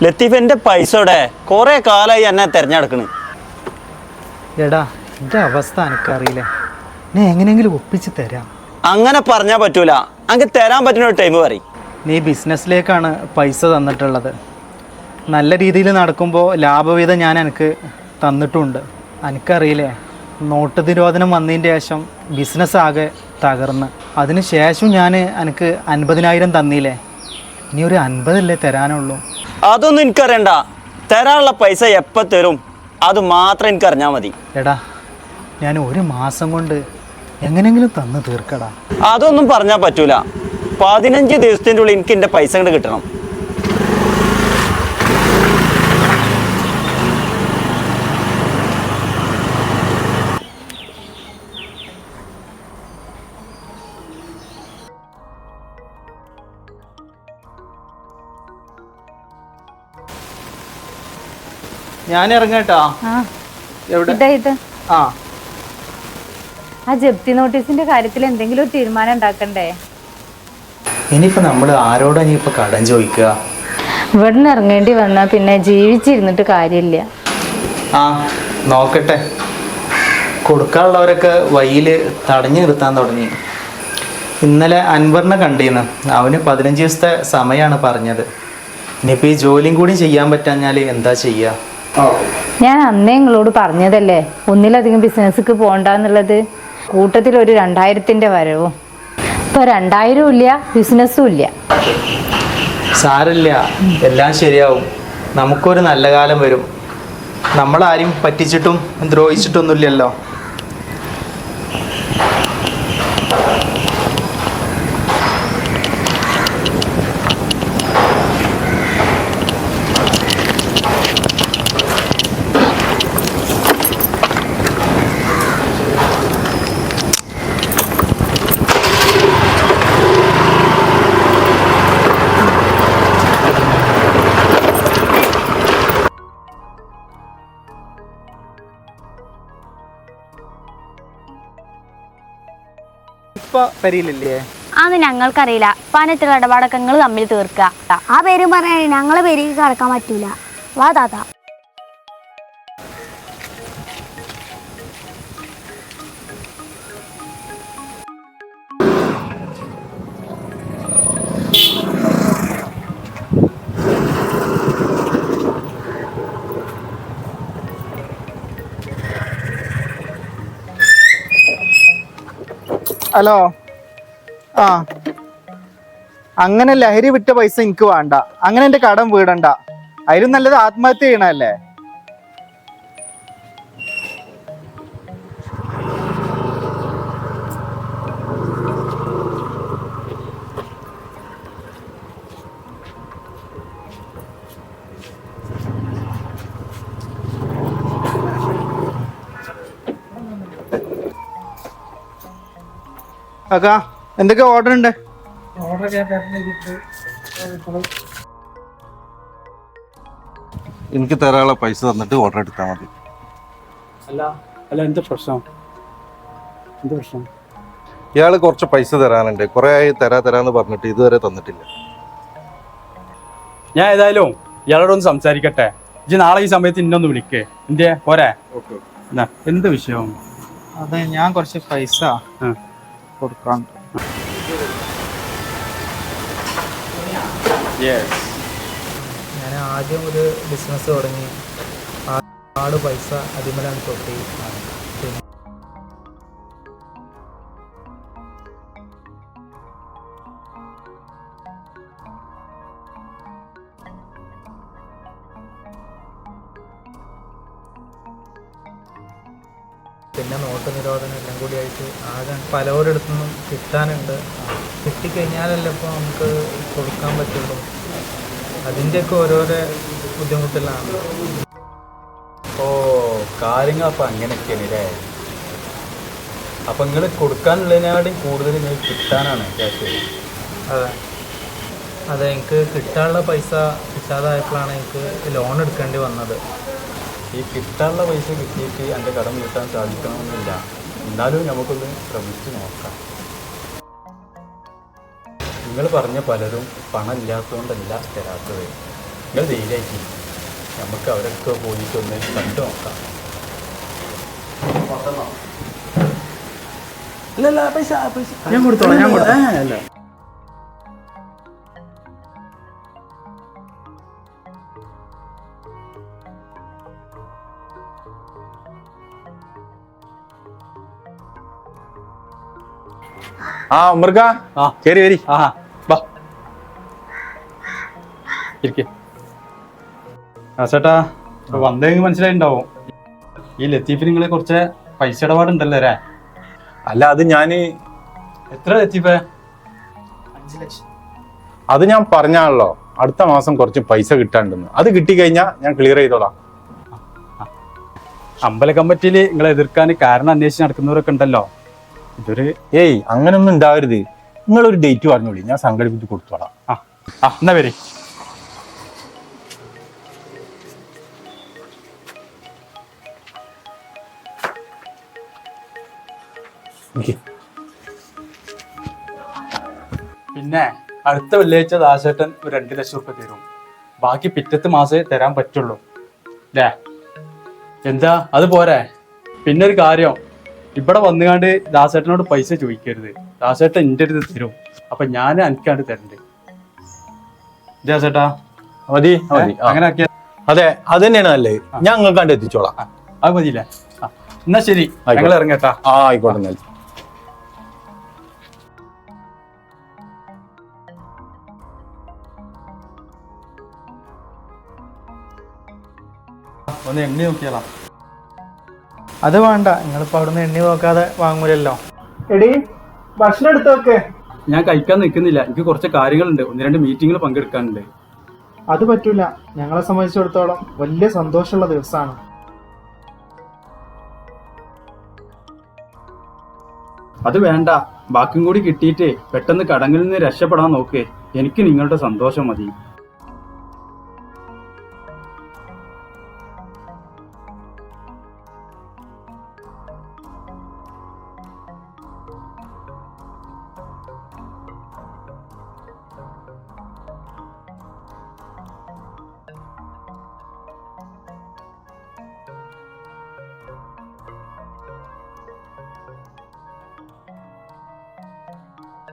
ലത്തീഫ് എൻ്റെ പൈസയുടെ കുറേ കാലമായി എന്നെ തിരഞ്ഞെടുക്കണ്. എടാ എൻ്റെ അവസ്ഥ എനിക്കറിയില്ല, ഞാൻ എങ്ങനെയെങ്കിലും ഒപ്പിച്ച് തരാം. അങ്ങനെ പറഞ്ഞാൽ പറ്റൂല, എനിക്ക് തരാൻ പറ്റുന്ന ഒരു ടൈം പറയും. നീ ബിസിനസ്സിലേക്കാണ് പൈസ തന്നിട്ടുള്ളത്. നല്ല രീതിയിൽ നടക്കുമ്പോൾ ലാഭവിധം ഞാൻ എനിക്ക് തന്നിട്ടുമുണ്ട്. എനിക്കറിയില്ലേ, നോട്ട് നിരോധനം വന്നതിൻ്റെ ശേഷം ബിസിനസ് ആകെ തകർന്ന്. അതിന് ശേഷം ഞാൻ എനിക്ക് 50,000 തന്നില്ലേ, ഇനി ഒരു 50 തരാനുള്ളൂ. അതൊന്നും എനിക്കറിയണ്ട, തരാനുള്ള പൈസ എപ്പോൾ തരും അത് മാത്രം എനിക്കറിഞ്ഞാൽ മതി. എടാ ഞാൻ ഒരു മാസം കൊണ്ട് എങ്ങനെയെങ്കിലും തന്നു തീർക്കടാ. അതൊന്നും പറഞ്ഞാൽ പറ്റൂല, 15 ദിവസത്തിൻ്റെ ഉള്ളിൽ എനിക്ക് എൻ്റെ പൈസ കൊണ്ട് കിട്ടണം. ഞാൻ ഇറങ്ങട്ടാ. എവിടെ? ആ ജപ്തി നോട്ടീസിന്റെ കാര്യത്തിൽ എന്തെങ്കിലും ഒരു തീരുമാനം ഉണ്ടാക്കണ്ടേ? ഇനിയിപ്പോ നമ്മൾ ആരോടാ ഇനിയിപ്പോ കടം ചോദിക്കുക? ഇവിടുന്ന് ഇറങ്ങേണ്ടി വന്നാൽ പിന്നെ ജീവിച്ചിരുന്നിട്ട് കാര്യമില്ല. ആ നോക്കട്ടെ, കൊടുക്കാനുള്ളവരൊക്കെ വഴിയിൽ തടഞ്ഞു നിർത്താൻ തുടങ്ങി. ഇന്നലെ അൻവറിനെ കണ്ടിരുന്നു, അവന് 15 ദിവസത്തെ സമയമാണ് പറഞ്ഞത്. ഇനിയിപ്പോൾ ഈ ജോലിയും കൂടി ചെയ്യാൻ പറ്റാഞ്ഞാൽ എന്താ ചെയ്യുക? ഞാൻ അന്നേ നിങ്ങളോട് പറഞ്ഞതല്ലേ ഒന്നിലധികം ബിസിനസ്സിക്ക് പോകണ്ടെന്നുള്ളത്. കൂട്ടത്തിൽ ഒരു 2000-ന്റെ വരവും. ഇപ്പൊ 2000 ഇല്ല, ബിസിനസ്സും ഇല്ല. സാരില്ല, എല്ലാം ശരിയാവും. നമുക്കൊരു നല്ല കാലം വരും. നമ്മളാരും പറ്റിച്ചിട്ടും ദ്രോഹിച്ചിട്ടൊന്നുമില്ലല്ലോ. പരിയില്ലേ? അത് ഞങ്ങൾക്കറിയില്ല. പനറ്റുള്ള ഇടപാടൊക്കെ നിങ്ങൾ തമ്മിൽ തീർക്കുക. ആ പേരും പറയാൻ ഞങ്ങളെ പേര് കടക്കാൻ പറ്റൂല. വാ താത്ത. ഹലോ. ആ അങ്ങനെ ലഹരി വിറ്റ പൈസ എനിക്ക് വേണ്ട. അങ്ങനെ എൻ്റെ കടം വീടണ്ട. അതിലും നല്ലത് ആത്മഹത്യ ചെയ്യണല്ലേ. അക്കാ എന്തൊക്കെ ഓർഡർ ഉണ്ട്? എനിക്ക് തരാനുള്ള പൈസ തന്നിട്ട് ഓർഡർ എടുത്താൽ മതി. അല്ല എന്താ പ്രശ്നം? ഇയാള് കുറച്ച് പൈസ തരാനുണ്ട്. കുറെ ആയി തരാന്ന് പറഞ്ഞിട്ട് ഇതുവരെ തന്നിട്ടില്ല. ഞാൻ ഏതായാലും ഇയാളോടൊന്ന് സംസാരിക്കട്ടെ. ഇജ്ജ് നാളെ ഈ സമയത്ത് ഇന്നൊന്ന് വിളിക്കേ. എന്തേ പോരെ? എന്ത് വിഷയം? അതെ, ഞാൻ കുറച്ച് പൈസ കൊടുക്കാൻ. ഞാൻ ആദ്യം ഒരു ബിസിനസ് തുടങ്ങി. ആട് പൈസ അതിമലാണ് തൊട്ടി. പിന്നെ നോട്ട് നിരോധനം എല്ലാം കൂടി ആയിട്ട് ആകെ പലവരിടത്തുനിന്നും കിട്ടാനുണ്ട്. കിട്ടിക്കഴിഞ്ഞാലല്ലേ ഇപ്പോൾ നമുക്ക് കൊടുക്കാൻ പറ്റുള്ളൂ. അതിൻ്റെയൊക്കെ ഓരോരോ ബുദ്ധിമുട്ടിലാണ്. ഓ, കാര്യങ്ങൾ അപ്പം അങ്ങനെയൊക്കെയാണ് അല്ലേ? അപ്പം നിങ്ങൾ കൊടുക്കാനുള്ളതിനാടും കൂടുതൽ നിങ്ങൾ കിട്ടാനാണ് ക്യാഷ്. അതെ അതെ, എനിക്ക് കിട്ടാനുള്ള പൈസ കിട്ടാതായപ്പോഴാണ് എനിക്ക് ലോൺ എടുക്കേണ്ടി വന്നത്. ഈ കിട്ടാനുള്ള പൈസ കിട്ടിയിട്ട് എൻ്റെ കടം വീട്ടാൻ സാധിക്കണമെന്നില്ല. എന്നാലും നമുക്കൊന്ന് ശ്രമിച്ച് നോക്കാം. നിങ്ങൾ പറഞ്ഞ പലരും പണം ഇല്ലാത്തതുകൊണ്ടല്ല തരാത്തത്. നിങ്ങൾ ധൈര്യമായിട്ട് നമുക്ക് അവരൊക്കെ പോയിട്ട് ഒന്ന് കണ്ടു നോക്കാം. ഞാൻ കൊടുത്തോളാം. അല്ല ആ ഉമ്മർക്ക ആ കേറി വരി. ആ ബാ ഇരിക്കെ. ആ ചേട്ടാ വന്നെങ്കിൽ മനസ്സിലായിട്ടുണ്ടാവും ഈ ലത്തീഫിന് നിങ്ങളെ കുറച്ച് പൈസ ഇടപാടുണ്ടല്ലോ അല്ലേ? അല്ല അത് ഞാന് എത്ര ലത്തീഫേ? 5 ലക്ഷം. അത് ഞാൻ പറഞ്ഞാണല്ലോ അടുത്ത മാസം കുറച്ച് പൈസ കിട്ടാണ്ടെന്ന്. അത് കിട്ടിക്കഴിഞ്ഞാൽ ഞാൻ ക്ലിയർ ചെയ്തോളാം. അമ്പല കമ്മിറ്റിയിൽ നിങ്ങളെ എതിർക്കാൻ കാരണം അന്വേഷിച്ച് നടക്കുന്നവരൊക്കെ ഉണ്ടല്ലോ. ഇതൊരു ഏയ് അങ്ങനൊന്നും ഉണ്ടാവരുത്. നിങ്ങളൊരു ഡേറ്റ് പറഞ്ഞോളി, ഞാൻ സംഘടിപ്പിച്ച് കൊടുത്തോളാം. എന്നാ വരെ. പിന്നെ അടുത്ത വെള്ളിയാഴ്ച ദാസേട്ടൻ ഒരു 2 ലക്ഷം റുപ്യ തരും. ബാക്കി പിറ്റത്തെ മാസേ തരാൻ പറ്റുള്ളൂ അല്ലേ? എന്താ അത് പോരെ? പിന്നെ ഒരു കാര്യം, ഇവിടെ വന്നുകാണ്ട് ദാസേട്ടനോട് പൈസ ചോദിക്കരുത്. ദാസേട്ടൻ എൻ്റെ അടുത്ത് തരും. അപ്പൊ ഞാൻ എനിക്കാണ്ട് തരണ്ട്. ദാസേട്ടാ മതി മതി. അങ്ങനെ ആക്കിയാ അതെ അത് തന്നെയാണ് നല്ലത്. ഞാൻ നിങ്ങൾക്ക് കണ്ട് എത്തിച്ചോളാം. അത് മതിയില്ലേ? എന്നാ ശരി, ഞങ്ങൾ ഇറങ്ങട്ടാ. ആ ആയിക്കോട്ടെ എന്നാൽ. ഒന്ന് എണ്ണി നോക്കിയാലോ? അത് വേണ്ട, നിങ്ങളിപ്പോൾ അവിടുന്ന് എണ്ണി നോക്കാതെ വാങ്ങൂലല്ലോ. എടി ഭക്ഷണം എടുത്തൊക്കെ. ഞാൻ കഴിക്കാൻ നിൽക്കുന്നില്ല, എനിക്ക് കുറച്ച് കാര്യങ്ങളുണ്ട്. 1-2 മീറ്റിങ്ങിൽ പങ്കെടുക്കാനുണ്ട്. അത് പറ്റൂല. ഞങ്ങളെ സംബന്ധിച്ചിടത്തോളം വലിയ സന്തോഷമുള്ള ദിവസമാണ്. അത് വേണ്ട, ബാക്കിയും കൂടി കിട്ടിയിട്ടേ പെട്ടെന്ന് കടങ്ങളിൽ നിന്ന് രക്ഷപ്പെടാൻ നോക്കേ. എനിക്ക് നിങ്ങളുടെ സന്തോഷം മതി.